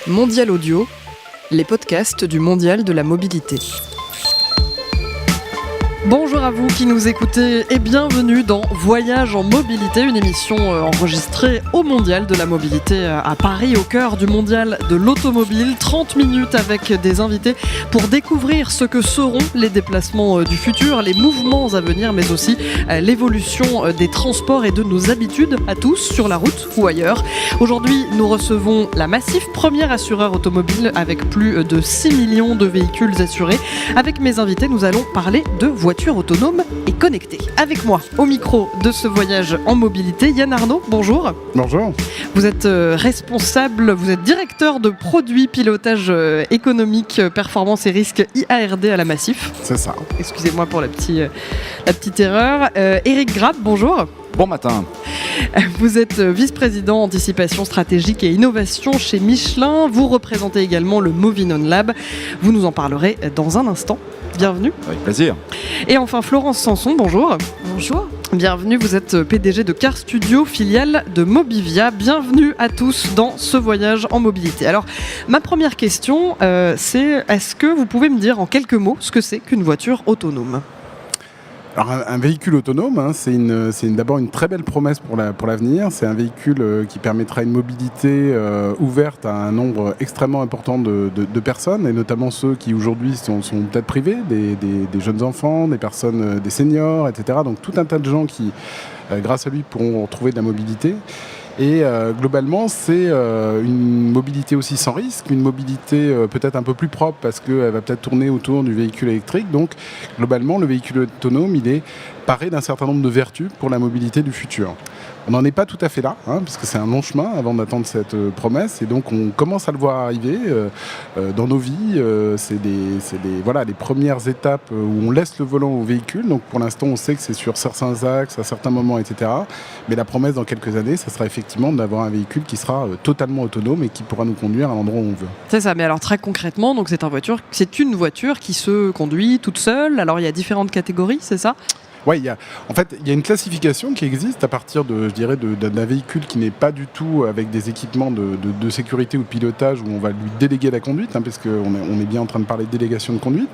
Mondial Audio, les podcasts du Mondial de la mobilité. Bonjour à vous qui nous écoutez et bienvenue dans Voyage en mobilité, une émission enregistrée au Mondial de la mobilité à Paris, au cœur du Mondial de l'automobile. 30 minutes avec des invités pour découvrir ce que seront les déplacements du futur, les mouvements à venir, mais aussi l'évolution des transports et de nos habitudes à tous sur la route ou ailleurs. Aujourd'hui, nous recevons la Massif, premier assureur automobile avec plus de 6 millions de véhicules assurés. Avec mes invités, nous allons parler de voitures autonomes et connectées. Avec moi, au micro de ce voyage en mobilité, Yann Arnaud, bonjour. Bonjour. Vous êtes responsable, vous éric directeur de produits, pilotage économique, performance et risque IARD à la Massif. C'est ça. Excusez-moi pour la petite erreur. Éric Grappe, bonjour. Bon matin. Vous êtes vice-président anticipation stratégique et innovation chez Michelin. Vous représentez également le Movinon Lab. Vous nous en parlerez dans un instant. Bienvenue. Avec plaisir. Et enfin Florence Sanson, bonjour. Bonjour. Bienvenue, vous êtes PDG de Car Studio, filiale de Mobivia. Bienvenue à tous dans ce voyage en mobilité. Alors, ma première question, c'est est-ce que vous pouvez me dire en quelques mots ce que c'est qu'une voiture autonome ? Alors un véhicule autonome, c'est d'abord une très belle promesse pour l'avenir. C'est un véhicule qui permettra une mobilité ouverte à un nombre extrêmement important de personnes, et notamment ceux qui aujourd'hui sont peut-être privés, des jeunes enfants, des personnes, des seniors, etc. Donc tout un tas de gens qui, grâce à lui, pourront retrouver de la mobilité. Et globalement, c'est une mobilité aussi sans risque, une mobilité peut-être un peu plus propre parce qu'elle va peut-être tourner autour du véhicule électrique. Donc, globalement, le véhicule autonome, il est paré d'un certain nombre de vertus pour la mobilité du futur. On n'en est pas tout à fait là, parce que c'est un long chemin avant d'atteindre cette promesse, et donc on commence à le voir arriver dans nos vies. C'est les premières étapes où on laisse le volant au véhicule. Donc pour l'instant, on sait que c'est sur certains axes, à certains moments, etc. Mais la promesse dans quelques années, ça sera effectivement d'avoir un véhicule qui sera totalement autonome et qui pourra nous conduire à l'endroit où on veut. C'est ça, mais alors très concrètement, donc c'est une voiture qui se conduit toute seule. Alors il y a différentes catégories, c'est ça ? Oui, il y a une classification qui existe à partir d'un véhicule qui n'est pas du tout avec des équipements de sécurité ou de pilotage où on va lui déléguer la conduite, parce qu'on est bien en train de parler de délégation de conduite.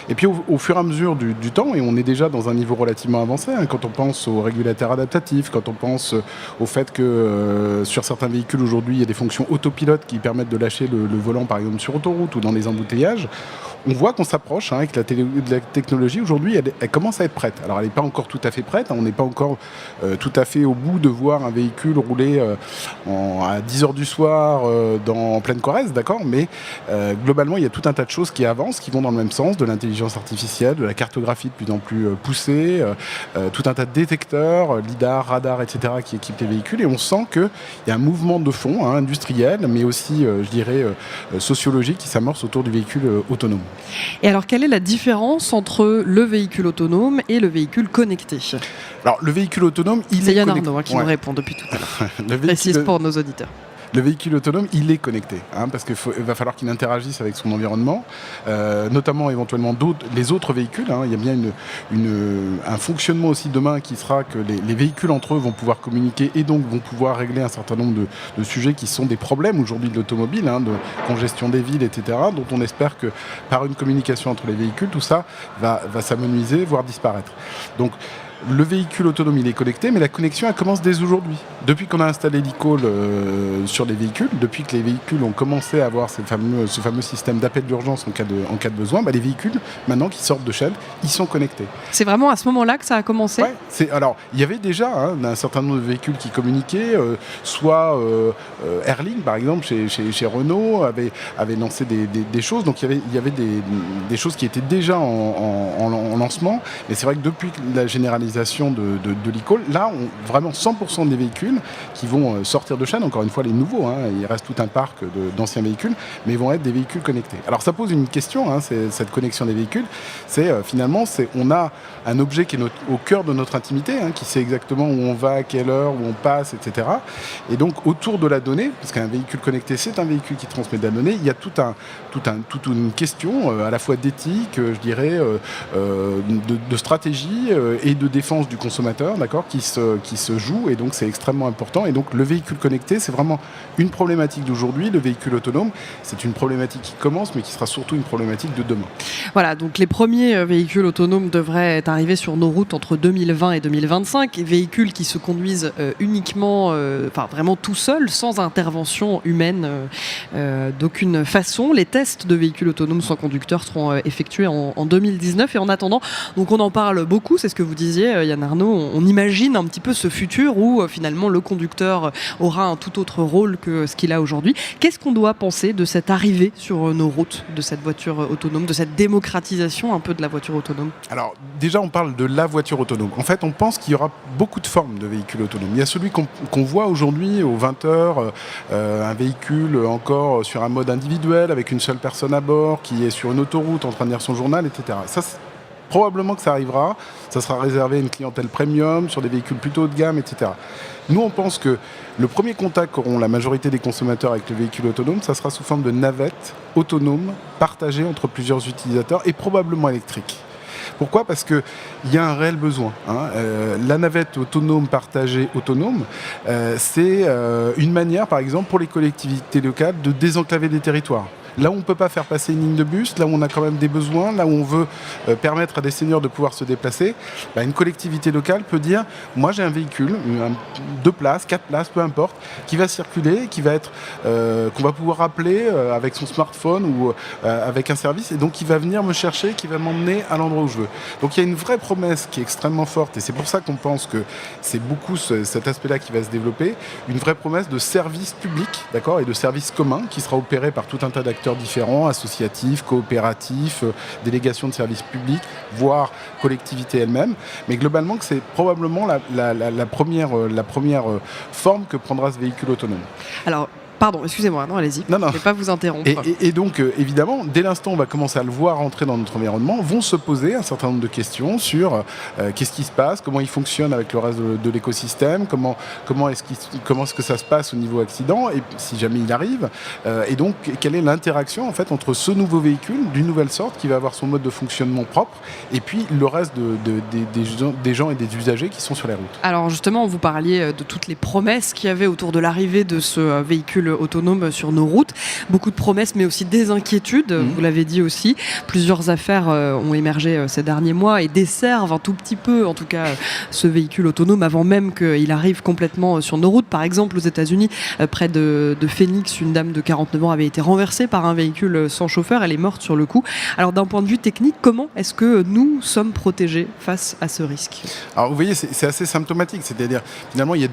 Et puis au fur et à mesure du temps, et on est déjà dans un niveau relativement avancé, quand on pense aux régulateurs adaptatifs, quand on pense au fait que sur certains véhicules aujourd'hui, il y a des fonctions autopilotes qui permettent de lâcher le volant par exemple sur autoroute ou dans les embouteillages. On voit qu'on s'approche, que la technologie aujourd'hui, elle commence à être prête. Alors elle n'est pas encore tout à fait prête, on n'est pas encore tout à fait au bout de voir un véhicule rouler à 10h du soir en pleine Corrèze, d'accord, mais globalement il y a tout un tas de choses qui avancent, qui vont dans le même sens, de l'intelligence artificielle, de la cartographie de plus en plus poussée, tout un tas de détecteurs, lidar, radar, etc. qui équipent les véhicules, et on sent qu'il y a un mouvement de fond industriel, mais aussi sociologique qui s'amorce autour du véhicule autonome. Et alors, quelle est la différence entre le véhicule autonome et le véhicule connecté ? Alors, le véhicule autonome, c'est Yann Arnaud qui nous répond depuis tout à l'heure. Précise pour nos auditeurs. Le véhicule autonome, il est connecté, parce qu'il va falloir qu'il interagisse avec son environnement, notamment éventuellement les autres véhicules. Il y a bien un fonctionnement aussi demain qui sera que les véhicules entre eux vont pouvoir communiquer et donc vont pouvoir régler un certain nombre de sujets qui sont des problèmes aujourd'hui de l'automobile, de congestion des villes, etc., dont on espère que par une communication entre les véhicules, tout ça va s'amenuiser, voire disparaître. Donc, le véhicule autonome, il est connecté, mais la connexion, elle commence dès aujourd'hui. Depuis qu'on a installé l'e-call sur les véhicules, depuis que les véhicules ont commencé à avoir ce fameux système d'appel d'urgence en cas de besoin, les véhicules, maintenant, qui sortent de chaîne, ils sont connectés. C'est vraiment à ce moment-là que ça a commencé ? Ouais, alors, il y avait déjà un certain nombre de véhicules qui communiquaient, soit Airlink, par exemple, chez Renault, avait lancé des choses. Donc, il y avait des choses qui étaient déjà en lancement. Mais c'est vrai que depuis la généralisation de l'e-call, là, vraiment 100% des véhicules qui vont sortir de chaîne, encore une fois les nouveaux, il reste tout un parc d'anciens véhicules, mais vont être des véhicules connectés. Alors ça pose une question, c'est cette connexion des véhicules, finalement, on a un objet qui est au cœur de notre intimité, qui sait exactement où on va, à quelle heure, où on passe, etc. Et donc autour de la donnée, parce qu'un véhicule connecté, c'est un véhicule qui transmet de la donnée, il y a toute une question à la fois d'éthique, je dirais, de stratégie et de défense du consommateur, d'accord, qui se joue, et donc c'est extrêmement important. Et donc le véhicule connecté, c'est vraiment une problématique d'aujourd'hui. Le véhicule autonome, c'est une problématique qui commence, mais qui sera surtout une problématique de demain. Voilà, donc les premiers véhicules autonomes devraient arriver sur nos routes entre 2020 et 2025, et véhicules qui se conduisent uniquement, vraiment tout seuls, sans intervention humaine d'aucune façon. Les tests de véhicules autonomes sans conducteur seront effectués en 2019, et en attendant, donc on en parle beaucoup, c'est ce que vous disiez Yann Arnaud, on imagine un petit peu ce futur où finalement le conducteur aura un tout autre rôle que ce qu'il a aujourd'hui. Qu'est-ce qu'on doit penser de cette arrivée sur nos routes de cette voiture autonome, de cette démocratisation un peu de la voiture autonome? Alors déjà, on parle de la voiture autonome. En fait, on pense qu'il y aura beaucoup de formes de véhicules autonomes. Il y a celui qu'on voit aujourd'hui aux 20h, un véhicule encore sur un mode individuel avec une seule personne à bord qui est sur une autoroute en train de lire son journal, etc. Ça, probablement que ça arrivera, ça sera réservé à une clientèle premium, sur des véhicules plutôt haut de gamme, etc. Nous, on pense que le premier contact qu'auront la majorité des consommateurs avec le véhicule autonome, ça sera sous forme de navette autonome, partagée entre plusieurs utilisateurs et probablement électrique. Pourquoi ? Parce qu'il y a un réel besoin. La navette autonome, partagée autonome, c'est une manière, par exemple, pour les collectivités locales de désenclaver des territoires. Là où on ne peut pas faire passer une ligne de bus, là où on a quand même des besoins, là où on veut permettre à des seniors de pouvoir se déplacer, une collectivité locale peut dire « Moi j'ai un véhicule, 2 places, 4 places, peu importe, qui va circuler, qui va être, qu'on va pouvoir appeler avec son smartphone ou avec un service, et donc qui va venir me chercher, qui va m'emmener à l'endroit où je veux. » Donc il y a une vraie promesse qui est extrêmement forte, et c'est pour ça qu'on pense que c'est beaucoup cet aspect-là qui va se développer, une vraie promesse de service public, d'accord, et de service commun qui sera opéré par tout un tas d'acteurs différents, associatifs, coopératifs, délégations de services publics, voire collectivités elles-mêmes. Mais globalement, c'est probablement la première forme que prendra ce véhicule autonome. Alors, pardon, excusez-moi, non, allez-y. Non. Je ne vais pas vous interrompre. Et donc, évidemment, dès l'instant où on va commencer à le voir entrer dans notre environnement, vont se poser un certain nombre de questions sur qu'est-ce qui se passe, comment il fonctionne avec le reste de l'écosystème, comment est-ce que ça se passe au niveau accident, et si jamais il arrive, et donc quelle est l'interaction en fait entre ce nouveau véhicule d'une nouvelle sorte qui va avoir son mode de fonctionnement propre, et puis le reste des gens et des usagers qui sont sur les routes. Alors justement, vous parliez de toutes les promesses qu'il y avait autour de l'arrivée de ce véhicule autonome sur nos routes. Beaucoup de promesses, mais aussi des inquiétudes, vous l'avez dit aussi. Plusieurs affaires ont émergé ces derniers mois et desservent un tout petit peu, en tout cas, ce véhicule autonome avant même qu'il arrive complètement sur nos routes. Par exemple, aux États-Unis, près de Phoenix, une dame de 49 ans avait été renversée par un véhicule sans chauffeur. Elle est morte sur le coup. Alors, d'un point de vue technique, comment est-ce que nous sommes protégés face à ce risque ? Alors, vous voyez, c'est assez symptomatique. C'est-à-dire, finalement, il y a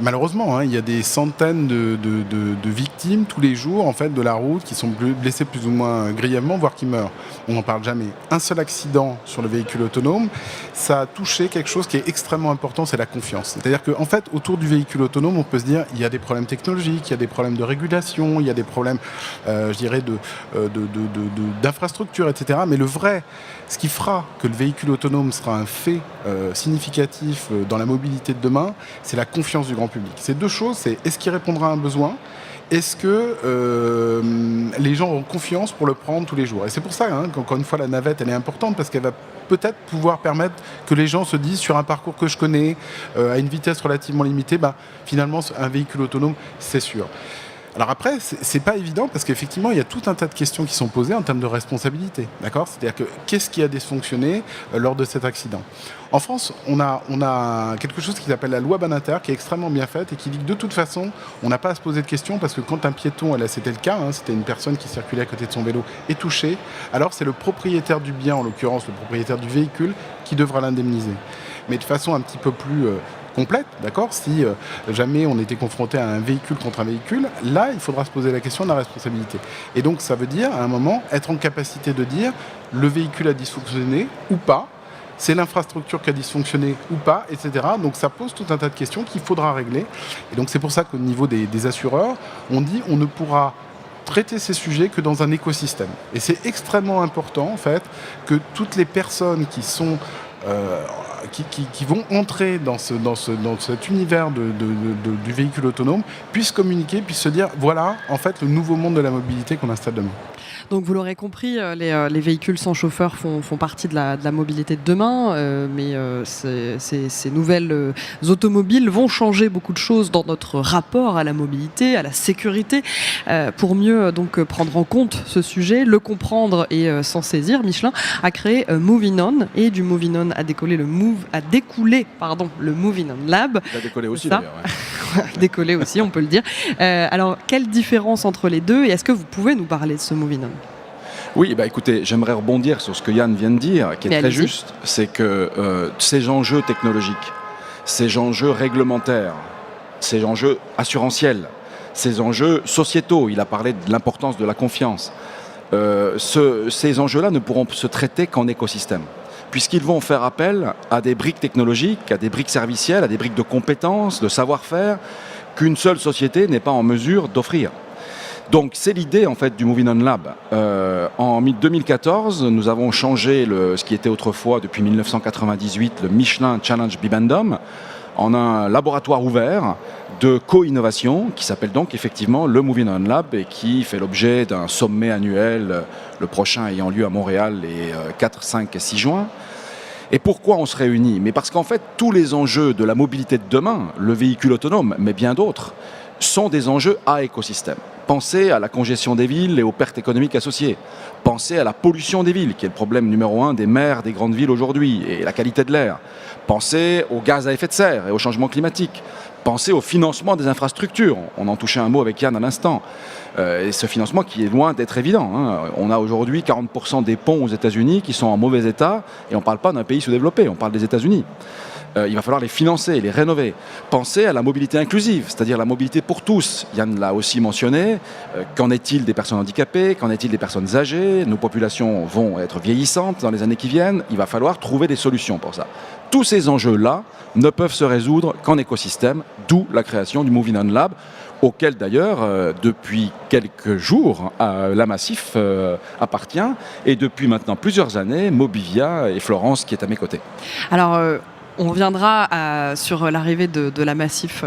malheureusement, il y a des centaines de victimes tous les jours en fait, de la route qui sont blessées plus ou moins grièvement, voire qui meurent. On n'en parle jamais. Un seul accident sur le véhicule autonome, ça a touché quelque chose qui est extrêmement important, c'est la confiance. C'est-à-dire qu'en fait, autour du véhicule autonome, on peut se dire il y a des problèmes technologiques, il y a des problèmes de régulation, il y a des problèmes, je dirais, d'infrastructure, etc. Mais ce qui fera que le véhicule autonome sera un fait significatif dans la mobilité de demain, c'est la confiance du grand public. C'est deux choses, c'est est-ce qu'il répondra à un besoin ? Est-ce que les gens ont confiance pour le prendre tous les jours ? Et c'est pour ça qu'encore une fois, la navette, elle est importante parce qu'elle va peut-être pouvoir permettre que les gens se disent sur un parcours que je connais, à une vitesse relativement limitée, finalement, un véhicule autonome, c'est sûr. Alors après, c'est pas évident parce qu'effectivement, il y a tout un tas de questions qui sont posées en termes de responsabilité. D'accord ? C'est-à-dire que qu'est-ce qui a dysfonctionné lors de cet accident ? En France, on a quelque chose qui s'appelle la loi Banninter, qui est extrêmement bien faite et qui dit que de toute façon, on n'a pas à se poser de questions parce que quand un piéton, et là c'était le cas, c'était une personne qui circulait à côté de son vélo, est touchée, alors c'est le propriétaire du bien, en l'occurrence le propriétaire du véhicule, qui devra l'indemniser. Mais de façon un petit peu plus complète, d'accord ? Si jamais on était confronté à un véhicule contre un véhicule, là, il faudra se poser la question de la responsabilité. Et donc, ça veut dire, à un moment, être en capacité de dire le véhicule a dysfonctionné ou pas, c'est l'infrastructure qui a dysfonctionné ou pas, etc. Donc, ça pose tout un tas de questions qu'il faudra régler. Et donc, c'est pour ça qu'au niveau des assureurs, on dit on ne pourra traiter ces sujets que dans un écosystème. Et c'est extrêmement important, en fait, que toutes les personnes qui sont qui vont entrer dans cet univers du véhicule autonome puissent communiquer, puissent se dire voilà, en fait, le nouveau monde de la mobilité qu'on installe demain. Donc vous l'aurez compris, les véhicules sans chauffeur font partie de la mobilité de demain, mais ces nouvelles automobiles vont changer beaucoup de choses dans notre rapport à la mobilité, à la sécurité. Pour mieux donc prendre en compte ce sujet, le comprendre et s'en saisir, Michelin a créé Moving On, et du Moving On a découlé le Moving On Lab. Il a décollé aussi d'ailleurs. Ouais. Décollé aussi, on peut le dire. Alors, quelle différence entre les deux, et est-ce que vous pouvez nous parler de ce Moving On ? Oui, écoutez, j'aimerais rebondir sur ce que Yann vient de dire, qui est très juste. C'est que ces enjeux technologiques, ces enjeux réglementaires, ces enjeux assurantiels, ces enjeux sociétaux, il a parlé de l'importance de la confiance, ces enjeux-là ne pourront se traiter qu'en écosystème, puisqu'ils vont faire appel à des briques technologiques, à des briques servicielles, à des briques de compétences, de savoir-faire, qu'une seule société n'est pas en mesure d'offrir. Donc c'est l'idée en fait du Moving On Lab. En 2014, nous avons changé ce qui était autrefois depuis 1998 le Michelin Challenge Bibendum en un laboratoire ouvert de co-innovation qui s'appelle donc effectivement le Moving On Lab et qui fait l'objet d'un sommet annuel, le prochain ayant lieu à Montréal les 4, 5 et 6 juin. Et pourquoi on se réunit ? Mais parce qu'en fait, tous les enjeux de la mobilité de demain, le véhicule autonome, mais bien d'autres, sont des enjeux à écosystème. Pensez à la congestion des villes et aux pertes économiques associées. Pensez à la pollution des villes, qui est le problème numéro 1 des maires des grandes villes aujourd'hui, et la qualité de l'air. Pensez aux gaz à effet de serre et au changement climatique. Pensez au financement des infrastructures. On en touchait un mot avec Yann à l'instant. Et ce financement qui est loin d'être évident. On a aujourd'hui 40% des ponts aux États-Unis qui sont en mauvais état, et on ne parle pas d'un pays sous-développé, on parle des États-Unis. Il va falloir les financer, les rénover. Pensez à la mobilité inclusive, c'est-à-dire la mobilité pour tous. Yann l'a aussi mentionné. Qu'en est-il des personnes handicapées ? Qu'en est-il des personnes âgées ? Nos populations vont être vieillissantes dans les années qui viennent. Il va falloir trouver des solutions pour ça. Tous ces enjeux-là ne peuvent se résoudre qu'en écosystème, d'où la création du Moving On Lab, auquel d'ailleurs, depuis quelques jours, la Massif appartient, et depuis maintenant plusieurs années, Mobivia et Florence qui est à mes côtés. Alors, on reviendra sur l'arrivée de la Massif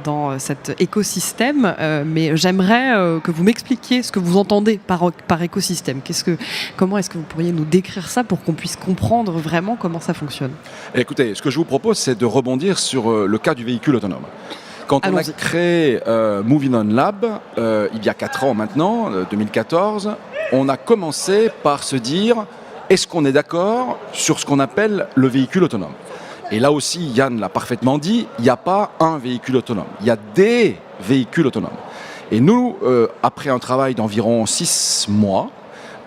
dans cet écosystème, mais j'aimerais que vous m'expliquiez ce que vous entendez par écosystème. Comment est-ce que vous pourriez nous décrire ça pour qu'on puisse comprendre vraiment comment ça fonctionne ? Écoutez, ce que je vous propose, c'est de rebondir sur le cas du véhicule autonome. Quand on a créé Moving On Lab, il y a 4 ans maintenant, 2014, on a commencé par se dire, est-ce qu'on est d'accord sur ce qu'on appelle le véhicule autonome ? Et là aussi, Yann l'a parfaitement dit, il n'y a pas un véhicule autonome, il y a des véhicules autonomes. Et nous, après un travail d'environ 6 mois,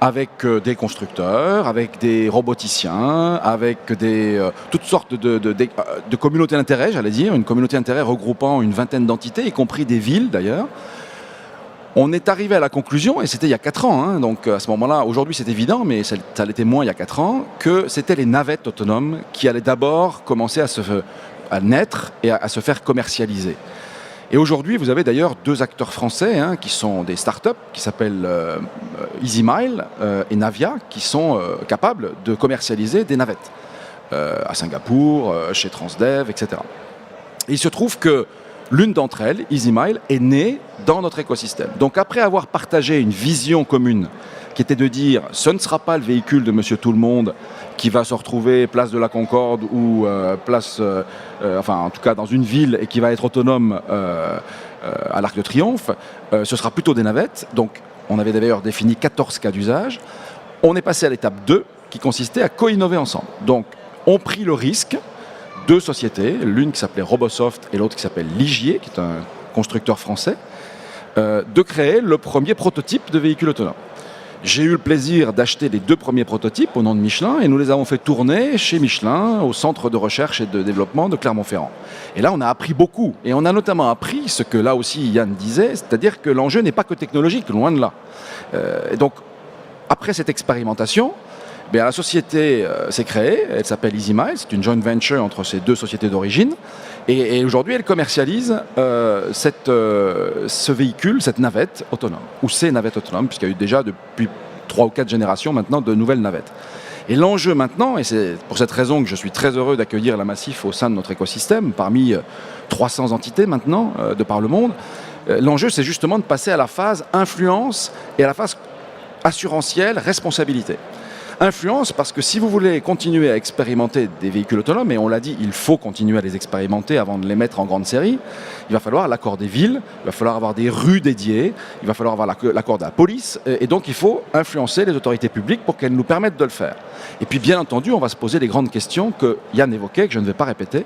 avec des constructeurs, avec des roboticiens, avec toutes sortes de communautés d'intérêt, j'allais dire, une communauté d'intérêt regroupant une vingtaine d'entités, y compris des villes d'ailleurs. On est arrivé à la conclusion, et c'était il y a 4 ans, donc à ce moment-là, aujourd'hui c'est évident, mais ça l'était moins il y a 4 ans, que c'était les navettes autonomes qui allaient d'abord commencer à naître et à se faire commercialiser. Et aujourd'hui, vous avez d'ailleurs 2 acteurs français qui sont des startups qui s'appellent EasyMile et Navia, qui sont capables de commercialiser des navettes à Singapour, chez Transdev, etc. Et il se trouve que l'une d'entre elles, EasyMile, est née dans notre écosystème. Donc après avoir partagé une vision commune qui était de dire ce ne sera pas le véhicule de Monsieur Tout-le-Monde qui va se retrouver place de la Concorde ou en tout cas dans une ville et qui va être autonome à l'Arc de Triomphe, ce sera plutôt des navettes. Donc on avait d'ailleurs défini 14 cas d'usage. On est passé à l'étape 2 qui consistait à co-innover ensemble. Donc on prit le risque, 2 sociétés, l'une qui s'appelait Robosoft et l'autre qui s'appelle Ligier, qui est un constructeur français, de créer le premier prototype de véhicule autonome. J'ai eu le plaisir d'acheter les 2 premiers prototypes au nom de Michelin et nous les avons fait tourner chez Michelin au centre de recherche et de développement de Clermont-Ferrand. Et là, on a appris beaucoup. Et on a notamment appris ce que là aussi Yann disait, c'est-à-dire que l'enjeu n'est pas que technologique, loin de là. Et donc, après cette expérimentation, la société s'est créée, elle s'appelle EasyMile, c'est une joint venture entre ces 2 sociétés d'origine. Et aujourd'hui, elle commercialise ce véhicule, cette navette autonome, ou ces navettes autonomes, puisqu'il y a eu déjà depuis 3 ou 4 générations maintenant de nouvelles navettes. Et l'enjeu maintenant, et c'est pour cette raison que je suis très heureux d'accueillir la Massif au sein de notre écosystème, parmi 300 entités maintenant de par le monde, l'enjeu c'est justement de passer à la phase influence et à la phase assurantielle, responsabilité. Influence parce que si vous voulez continuer à expérimenter des véhicules autonomes, et on l'a dit, il faut continuer à les expérimenter avant de les mettre en grande série, il va falloir l'accord des villes, il va falloir avoir des rues dédiées, il va falloir avoir l'accord de la police, et donc il faut influencer les autorités publiques pour qu'elles nous permettent de le faire. Et puis bien entendu, on va se poser les grandes questions que Yann évoquait, que je ne vais pas répéter,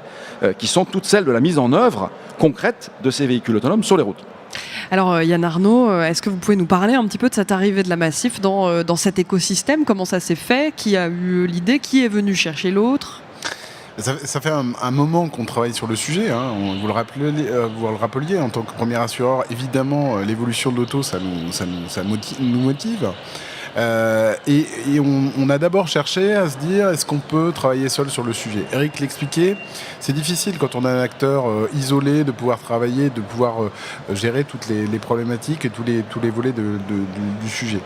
qui sont toutes celles de la mise en œuvre concrète de ces véhicules autonomes sur les routes. Alors Yann Arnaud, est-ce que vous pouvez nous parler un petit peu de cette arrivée de la Massif dans cet écosystème? Comment ça s'est fait? Qui a eu l'idée? Qui est venu chercher l'autre? Ça fait un moment qu'on travaille sur le sujet. Vous le rappeliez, en tant que premier assureur, évidemment, l'évolution de l'auto, ça nous motive. Et on a d'abord cherché à se dire, est-ce qu'on peut travailler seul sur le sujet? Eric l'expliquait, c'est difficile quand on a un acteur isolé de pouvoir travailler, de pouvoir gérer toutes les problématiques et tous les volets du sujet.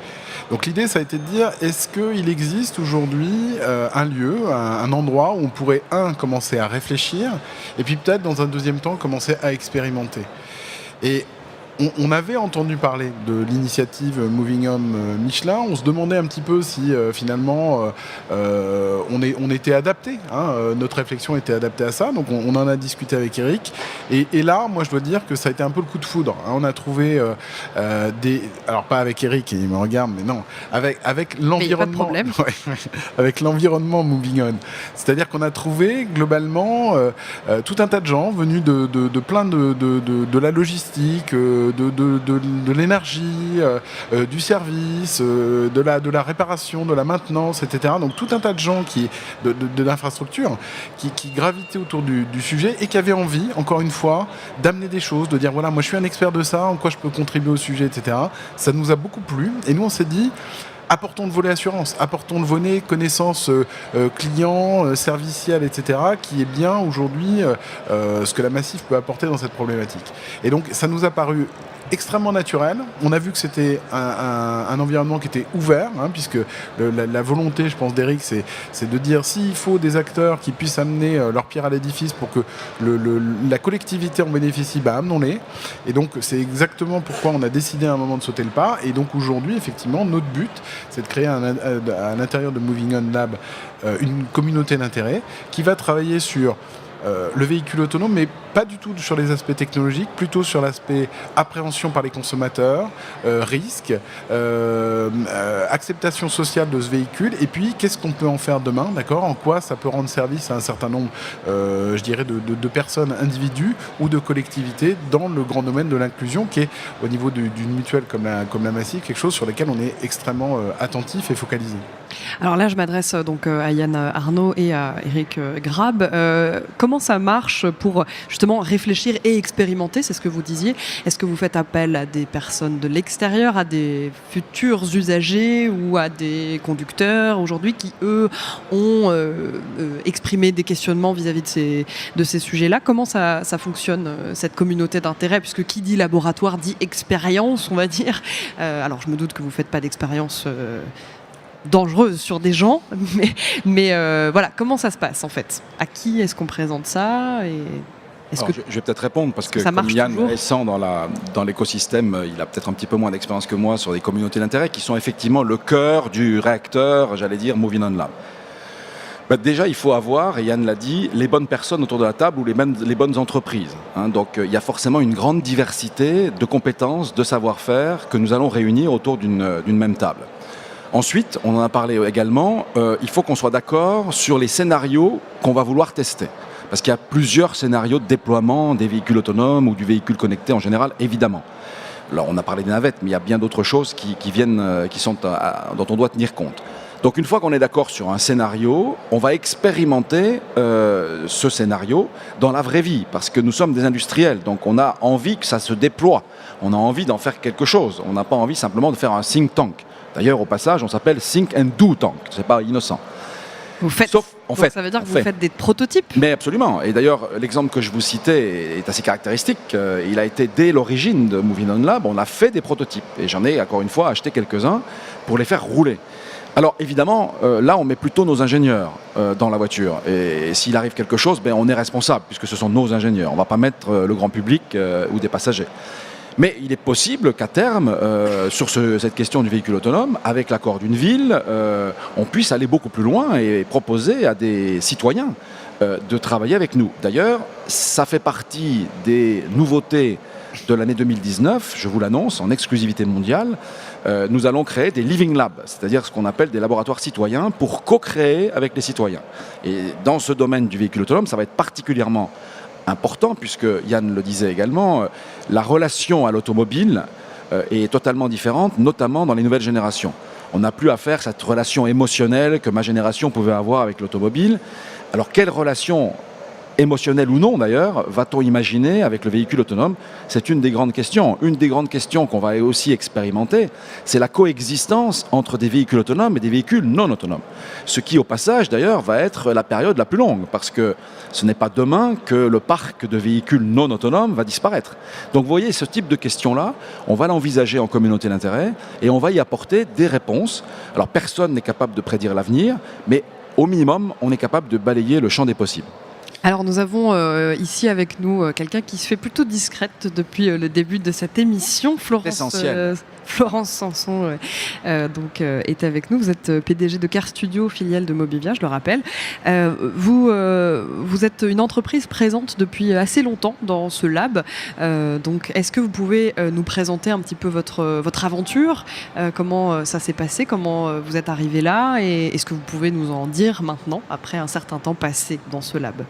Donc l'idée, ça a été de dire, est-ce qu'il existe aujourd'hui un lieu, un endroit où on pourrait, commencer à réfléchir, et puis peut-être dans un deuxième temps, commencer à expérimenter. Et on avait entendu parler de l'initiative Moving Home Michelin. On se demandait un petit peu si finalement on était adapté. Notre réflexion était adaptée à ça. Donc on en a discuté avec Eric. Et là, moi je dois dire que ça a été un peu le coup de foudre. On a trouvé alors pas avec Eric, il me regarde, mais non, avec l'environnement. Mais pas de problème. Avec l'environnement Moving On. C'est-à-dire qu'on a trouvé globalement tout un tas de gens venus de plein de la logistique, de l'énergie, du service, de la réparation, de la maintenance, etc. Donc tout un tas de gens de l'infrastructure qui gravitaient autour du sujet et qui avaient envie, encore une fois, d'amener des choses, de dire voilà, moi je suis un expert de ça, en quoi je peux contribuer au sujet, etc. Ça nous a beaucoup plu et nous on s'est dit, apportons le volet assurance, apportons le volet connaissance client, serviciel, etc., qui est bien aujourd'hui ce que la Massif peut apporter dans cette problématique. Et donc ça nous a paru extrêmement naturel. On a vu que c'était un environnement qui était ouvert, puisque la volonté, je pense, d'Eric, c'est de dire s'il faut des acteurs qui puissent amener leur pierre à l'édifice pour que la collectivité en bénéficie, amenons-les. Et donc, c'est exactement pourquoi on a décidé à un moment de sauter le pas. Et donc, aujourd'hui, effectivement, notre but, c'est de créer à l'intérieur de Moving On Lab une communauté d'intérêt qui va travailler sur le véhicule autonome, mais pas du tout sur les aspects technologiques, plutôt sur l'aspect appréhension par les consommateurs, risque, acceptation sociale de ce véhicule, et puis qu'est-ce qu'on peut en faire demain, d'accord? En quoi ça peut rendre service à un certain nombre, je dirais, de personnes, individus ou de collectivités dans le grand domaine de l'inclusion, qui est au niveau d'une mutuelle comme la Massif, quelque chose sur lequel on est extrêmement attentif et focalisé. Alors là, je m'adresse donc à Yann Arnaud et à Eric Grab. Comment ça marche pour justement réfléchir et expérimenter? C'est ce que vous disiez. Est-ce que vous faites appel à des personnes de l'extérieur, à des futurs usagers ou à des conducteurs aujourd'hui qui, eux, ont exprimé des questionnements vis-à-vis de ces sujets-là? Comment ça fonctionne, cette communauté d'intérêt? Puisque qui dit laboratoire dit expérience, on va dire. Alors, je me doute que vous ne faites pas d'expérience dangereuse sur des gens, mais voilà, comment ça se passe en fait? À qui est-ce qu'on présente ça? Alors, je vais peut-être répondre parce que comme Yann est récent dans l'écosystème, il a peut-être un petit peu moins d'expérience que moi sur des communautés d'intérêt qui sont effectivement le cœur du réacteur, j'allais dire, Moving On Lab. Déjà, il faut avoir, et Yann l'a dit, les bonnes personnes autour de la table ou les bonnes entreprises. Donc, il y a forcément une grande diversité de compétences, de savoir-faire que nous allons réunir autour d'une même table. Ensuite, on en a parlé également, il faut qu'on soit d'accord sur les scénarios qu'on va vouloir tester. Parce qu'il y a plusieurs scénarios de déploiement des véhicules autonomes ou du véhicule connecté en général, évidemment. Alors, on a parlé des navettes, mais il y a bien d'autres choses dont on doit tenir compte. Donc, une fois qu'on est d'accord sur un scénario, on va expérimenter ce scénario dans la vraie vie, parce que nous sommes des industriels, donc on a envie que ça se déploie. On a envie d'en faire quelque chose. On n'a pas envie simplement de faire un think tank. D'ailleurs, au passage, on s'appelle Think and Do Tank. C'est pas innocent. Ça veut dire que vous faites des prototypes? Mais absolument. Et d'ailleurs, l'exemple que je vous citais est assez caractéristique. Il a été dès l'origine de Moving On Lab. On a fait des prototypes. Et j'en ai, encore une fois, acheté quelques-uns pour les faire rouler. Alors évidemment, là on met plutôt nos ingénieurs dans la voiture et s'il arrive quelque chose, on est responsable puisque ce sont nos ingénieurs. On ne va pas mettre le grand public ou des passagers. Mais il est possible qu'à terme, sur cette question du véhicule autonome, avec l'accord d'une ville, on puisse aller beaucoup plus loin et proposer à des citoyens de travailler avec nous. D'ailleurs, ça fait partie des nouveautés de l'année 2019, je vous l'annonce, en exclusivité mondiale. Nous allons créer des Living Labs, c'est-à-dire ce qu'on appelle des laboratoires citoyens pour co-créer avec les citoyens. Et dans ce domaine du véhicule autonome, ça va être particulièrement important, puisque Yann le disait également, la relation à l'automobile est totalement différente, notamment dans les nouvelles générations. On n'a plus à faire cette relation émotionnelle que ma génération pouvait avoir avec l'automobile. Alors quelle relation émotionnelle ou non d'ailleurs, va-t-on imaginer avec le véhicule autonome? C'est une des grandes questions. Une des grandes questions qu'on va aussi expérimenter, c'est la coexistence entre des véhicules autonomes et des véhicules non autonomes. Ce qui, au passage d'ailleurs, va être la période la plus longue, parce que ce n'est pas demain que le parc de véhicules non autonomes va disparaître. Donc vous voyez, ce type de questions-là, on va l'envisager en communauté d'intérêt et on va y apporter des réponses. Alors personne n'est capable de prédire l'avenir, mais au minimum, on est capable de balayer le champ des possibles. Alors nous avons ici avec nous quelqu'un qui se fait plutôt discrète depuis le début de cette émission, Florence Sanson est avec nous. Vous êtes PDG de Car Studio, filiale de Mobivia, je le rappelle. Vous êtes une entreprise présente depuis assez longtemps dans ce lab. Donc est-ce que vous pouvez nous présenter un petit peu votre aventure, comment ça s'est passé, comment vous êtes arrivé là, et est-ce que vous pouvez nous en dire maintenant, après un certain temps passé dans ce lab?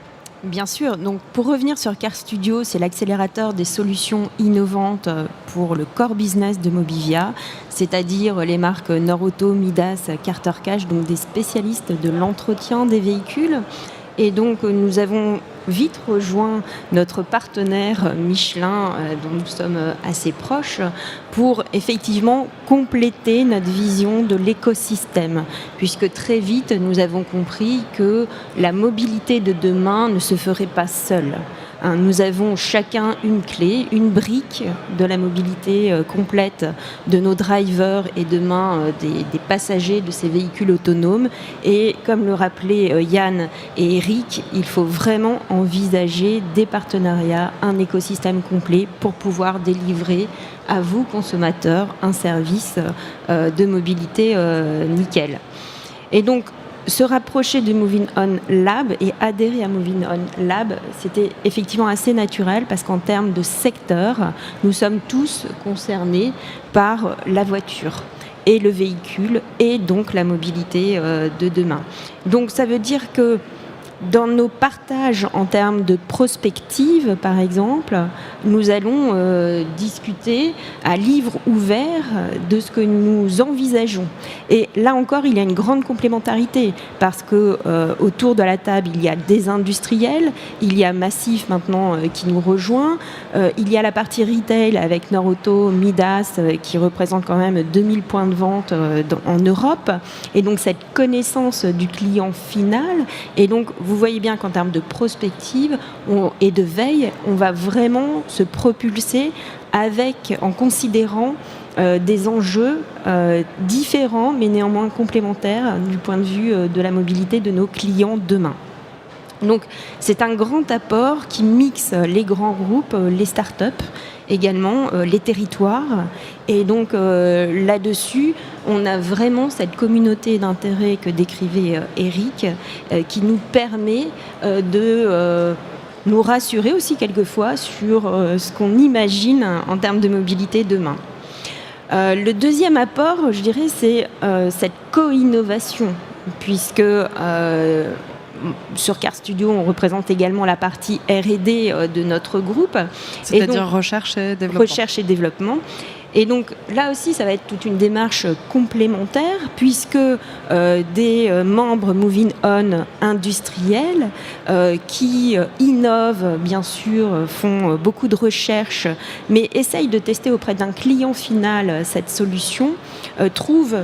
Bien sûr. Donc, pour revenir sur Car Studio, c'est l'accélérateur des solutions innovantes pour le core business de Mobivia, c'est-à-dire les marques Norauto, Midas, Carter Cash, donc des spécialistes de l'entretien des véhicules. Et donc, nous avons vite rejoint notre partenaire Michelin, dont nous sommes assez proches, pour effectivement compléter notre vision de l'écosystème, puisque très vite, nous avons compris que la mobilité de demain ne se ferait pas seule. Nous avons chacun une clé, une brique de la mobilité complète de nos drivers et demain des passagers de ces véhicules autonomes. Et comme le rappelaient Yann et Eric, il faut vraiment envisager des partenariats, un écosystème complet pour pouvoir délivrer à vous, consommateurs, un service de mobilité nickel. Et donc, se rapprocher de Moving On Lab et adhérer à Moving On Lab, c'était effectivement assez naturel parce qu'en termes de secteur, nous sommes tous concernés par la voiture et le véhicule et donc la mobilité de demain. Donc ça veut dire que dans nos partages en termes de prospective, par exemple, nous allons discuter à livre ouvert de ce que nous envisageons. Et là encore, il y a une grande complémentarité parce que autour de la table, il y a des industriels, il y a Massif maintenant qui nous rejoint, il y a la partie retail avec Norauto, Midas qui représente quand même 2000 points de vente en Europe. Et donc cette connaissance du client final. Et donc vous voyez bien qu'en termes de prospective et de veille, on va vraiment se propulser en considérant des enjeux différents mais néanmoins complémentaires du point de vue de la mobilité de nos clients demain. Donc c'est un grand apport qui mixe les grands groupes, les startups, également les territoires. Et donc là-dessus, on a vraiment cette communauté d'intérêt que décrivait Eric, qui nous permet de nous rassurer aussi quelquefois sur ce qu'on imagine en termes de mobilité demain. Le deuxième apport, je dirais, c'est cette co-innovation, puisque sur Car Studio, on représente également la partie R&D de notre groupe. C'est-à-dire recherche et développement. Recherche et développement. Et donc là aussi, ça va être toute une démarche complémentaire puisque des membres Moving On industriels qui innovent, bien sûr, font beaucoup de recherches, mais essayent de tester auprès d'un client final cette solution, trouvent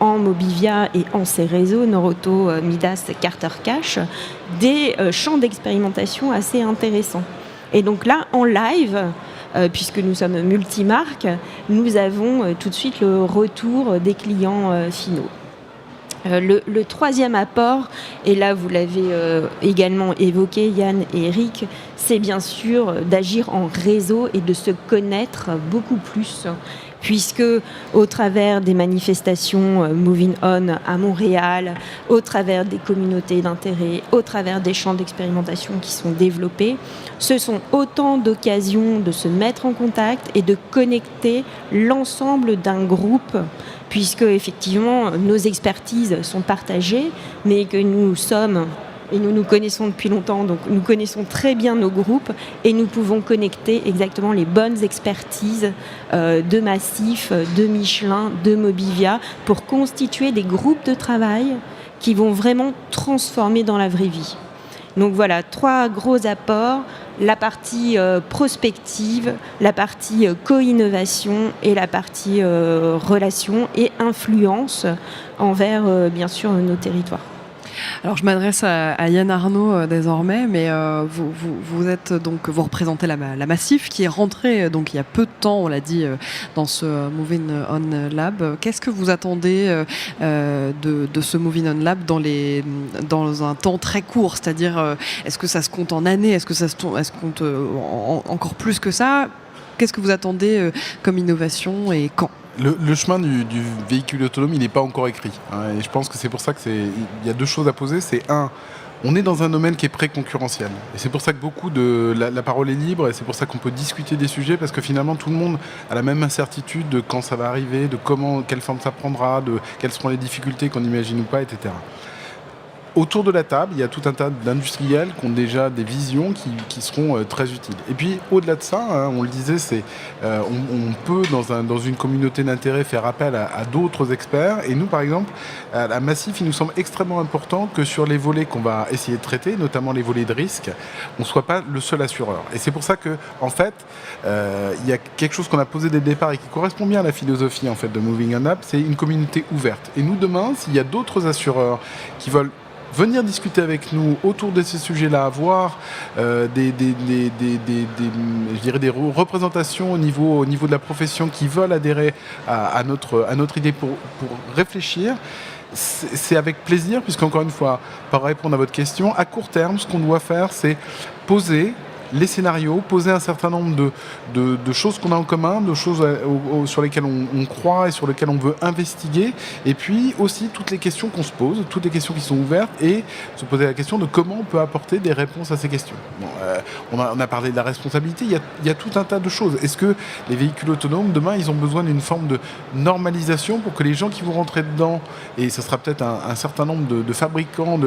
en Mobivia et en ses réseaux, Norauto, Midas, Carter Cash, des champs d'expérimentation assez intéressants. Et donc là, en live, puisque nous sommes multimarques, nous avons tout de suite le retour des clients finaux. Le troisième apport, et là vous l'avez également évoqué Yann et Eric, c'est bien sûr d'agir en réseau et de se connaître beaucoup plus. Puisque au travers des manifestations Moving On à Montréal, au travers des communautés d'intérêt, au travers des champs d'expérimentation qui sont développés, ce sont autant d'occasions de se mettre en contact et de connecter l'ensemble d'un groupe, puisque effectivement nos expertises sont partagées, mais que nous sommes... Et nous nous connaissons depuis longtemps, donc nous connaissons très bien nos groupes et nous pouvons connecter exactement les bonnes expertises de Massif, de Michelin, de Mobivia pour constituer des groupes de travail qui vont vraiment transformer dans la vraie vie. Donc voilà, 3 gros apports, la partie prospective, la partie co-innovation et la partie relation et influence envers bien sûr nos territoires. Alors je m'adresse à Yann Arnaud désormais, mais vous êtes donc, vous représentez la Massif qui est rentrée donc il y a peu de temps, on l'a dit, dans ce Moving On Lab. Qu'est-ce que vous attendez de ce Moving On Lab dans un temps très court, c'est-à-dire est-ce que ça se compte en années, est-ce que ça se compte encore plus que ça? Qu'est-ce que vous attendez comme innovation et quand? Le chemin du véhicule autonome, il n'est pas encore écrit. Et je pense que c'est pour ça qu'il y a 2 choses à poser. C'est on est dans un domaine qui est pré-concurrentiel. Et c'est pour ça que beaucoup la parole est libre et c'est pour ça qu'on peut discuter des sujets parce que finalement tout le monde a la même incertitude de quand ça va arriver, de quelle forme ça prendra, de quelles seront les difficultés qu'on imagine ou pas, etc. Autour de la table, il y a tout un tas d'industriels qui ont déjà des visions qui seront très utiles. Et puis, au-delà de ça, on le disait, on peut, dans une communauté d'intérêt, faire appel à d'autres experts. Et nous, par exemple, à Massif, il nous semble extrêmement important que sur les volets qu'on va essayer de traiter, notamment les volets de risque, on ne soit pas le seul assureur. Et c'est pour ça que, en fait, il y a quelque chose qu'on a posé dès le départ et qui correspond bien à la philosophie en fait, de Moving On Up, c'est une communauté ouverte. Et nous, demain, s'il y a d'autres assureurs qui veulent venir discuter avec nous autour de ces sujets-là, avoir des représentations au niveau de la profession qui veulent adhérer à notre idée pour réfléchir. C'est avec plaisir, puisqu'encore une fois, pour répondre à votre question, à court terme, ce qu'on doit faire, c'est poser les scénarios, poser un certain nombre de choses qu'on a en commun, de choses sur lesquelles on croit et sur lesquelles on veut investiguer, et puis aussi toutes les questions qu'on se pose, toutes les questions qui sont ouvertes, et se poser la question de comment on peut apporter des réponses à ces questions. Bon, on a parlé de la responsabilité, il y a tout un tas de choses. Est-ce que les véhicules autonomes, demain, ils ont besoin d'une forme de normalisation pour que les gens qui vont rentrer dedans, et ce sera peut-être un certain nombre de fabricants,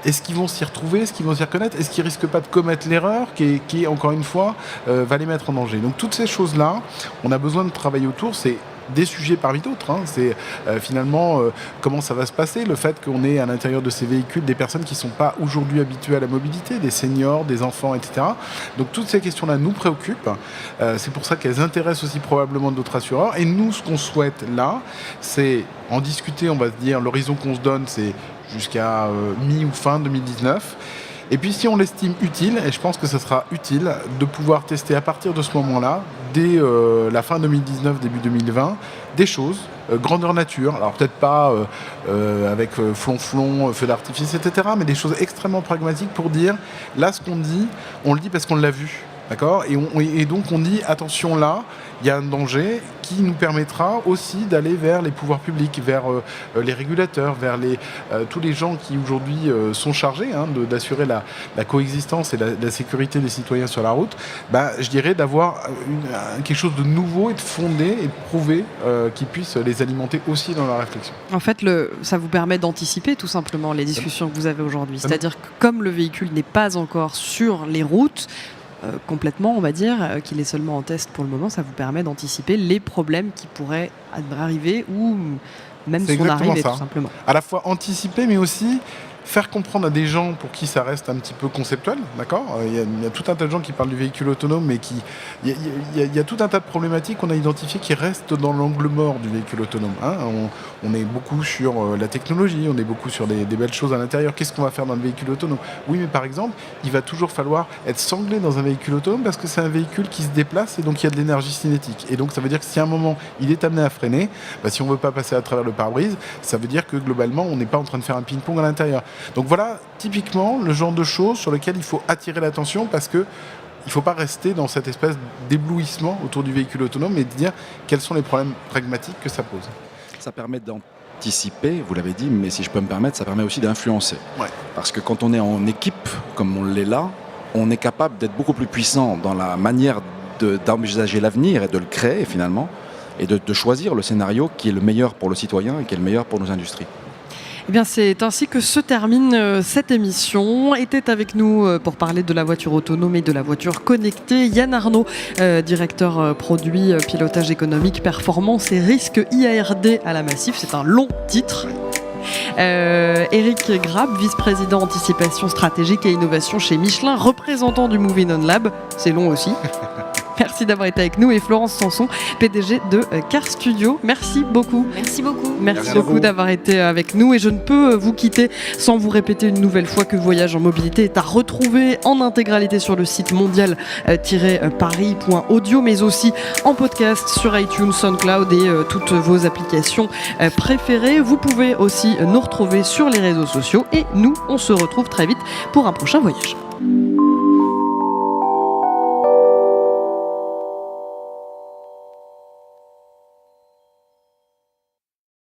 est-ce qu'ils vont s'y retrouver, est-ce qu'ils vont s'y reconnaître, est-ce qu'ils risquent pas de commettre l'erreur qui, encore une fois, va les mettre en danger. Donc toutes ces choses-là, on a besoin de travailler autour. C'est des sujets parmi d'autres. C'est finalement comment ça va se passer, le fait qu'on ait à l'intérieur de ces véhicules des personnes qui ne sont pas aujourd'hui habituées à la mobilité, des seniors, des enfants, etc. Donc toutes ces questions-là nous préoccupent. C'est pour ça qu'elles intéressent aussi probablement d'autres assureurs. Et nous, ce qu'on souhaite là, c'est en discuter, on va se dire, l'horizon qu'on se donne, c'est jusqu'à mi ou fin 2019. Et puis si on l'estime utile, et je pense que ce sera utile, de pouvoir tester à partir de ce moment-là, dès la fin 2019, début 2020, des choses, grandeur nature, alors peut-être pas avec flonflon, feu d'artifice, etc., mais des choses extrêmement pragmatiques pour dire, là ce qu'on dit, on le dit parce qu'on l'a vu. D'accord ? Et donc on dit, attention là, il y a un danger qui nous permettra aussi d'aller vers les pouvoirs publics, vers les régulateurs, vers tous les gens qui aujourd'hui sont chargés d'assurer la coexistence et la sécurité des citoyens sur la route. Je dirais d'avoir quelque chose de nouveau et de fondé et de prouvé qui puisse les alimenter aussi dans la réflexion. En fait, ça vous permet d'anticiper tout simplement les discussions que vous avez aujourd'hui. C'est-à-dire que comme le véhicule n'est pas encore sur les routes, complètement, on va dire, qu'il est seulement en test pour le moment, ça vous permet d'anticiper les problèmes qui pourraient arriver ou même son arrivée, tout simplement. À la fois anticiper, mais aussi faire comprendre à des gens pour qui ça reste un petit peu conceptuel, d'accord ? Il y a tout un tas de gens qui parlent du véhicule autonome, mais il y a tout un tas de problématiques qu'on a identifiées qui restent dans l'angle mort du véhicule autonome. Hein. On est beaucoup sur la technologie, on est beaucoup sur des belles choses à l'intérieur. Qu'est-ce qu'on va faire dans le véhicule autonome ? Oui, mais par exemple, il va toujours falloir être sanglé dans un véhicule autonome parce que c'est un véhicule qui se déplace et donc il y a de l'énergie cinétique. Et donc ça veut dire que si à un moment il est amené à freiner, si on ne veut pas passer à travers le pare-brise, ça veut dire que globalement on n'est pas en train de faire un ping-pong à l'intérieur. Donc voilà typiquement le genre de choses sur lesquelles il faut attirer l'attention parce que il ne faut pas rester dans cette espèce d'éblouissement autour du véhicule autonome et de dire quels sont les problèmes pragmatiques que ça pose. Ça permet d'anticiper, vous l'avez dit, mais si je peux me permettre, ça permet aussi d'influencer. Ouais. Parce que quand on est en équipe, comme on l'est là, on est capable d'être beaucoup plus puissant dans la manière d'envisager l'avenir et de le créer finalement, et de choisir le scénario qui est le meilleur pour le citoyen et qui est le meilleur pour nos industries. Eh bien, c'est ainsi que se termine cette émission. Était avec nous pour parler de la voiture autonome et de la voiture connectée Yann Arnaud, directeur produit, pilotage économique, performance et risque IARD à la Massif. C'est un long titre. Eric Grab, vice-président anticipation stratégique et innovation chez Michelin, représentant du Moving On Lab. C'est long aussi. Merci d'avoir été avec nous. Et Florence Sanson, PDG de Car Studio. Merci beaucoup. Merci beaucoup. Merci beaucoup d'avoir été avec nous. Et je ne peux vous quitter sans vous répéter une nouvelle fois que Voyage en mobilité est à retrouver en intégralité sur le site mondial-paris.audio, mais aussi en podcast sur iTunes, SoundCloud et toutes vos applications préférées. Vous pouvez aussi nous retrouver sur les réseaux sociaux. Et nous, on se retrouve très vite pour un prochain voyage.